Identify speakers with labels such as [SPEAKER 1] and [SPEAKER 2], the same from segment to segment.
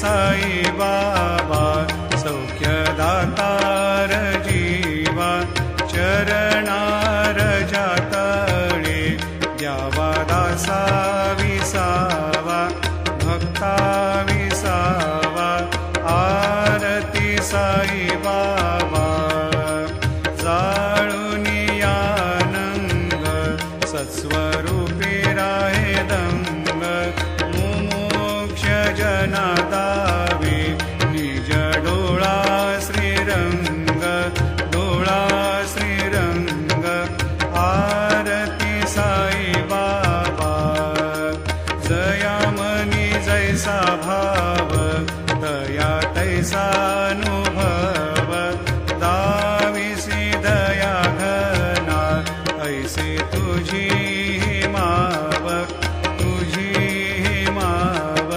[SPEAKER 1] साई बाबा सौख्यदातार जीवा चरणार जातळे द्यावा दासा विसावा भक्ता विसावा आरती साई बाबा जाळुनियानंग सत्स्वरूपी राहे दंग मुमुक्ष जनादावे निज डोळा श्रीरंग डोळा श्रीरंग आरती साई बाबा जयामनी जैसा भाव दया तैसा अनुभव दाविसी दया घना ऐसे तुझी माव तुझी माव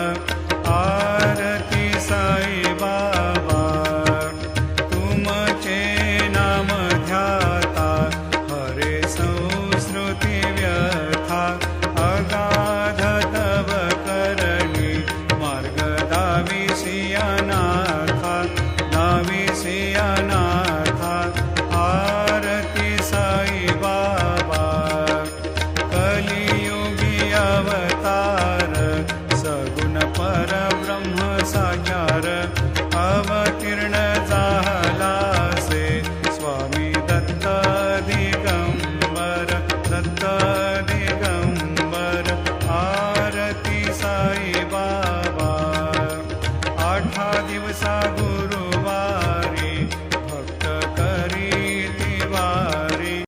[SPEAKER 1] आरती साई बाबा तुमचे नाम ध्याता हरे संस्कृती व्यथा अगाध तव करणी मार्ग दाविसी अनाथा दाविसी अनाथा आरती साई बाबा कलियुगी अवतार सगुण परब्रह्म साकार अवतीर्ण झालासे स्वामी दत्त दिगंबर दत्त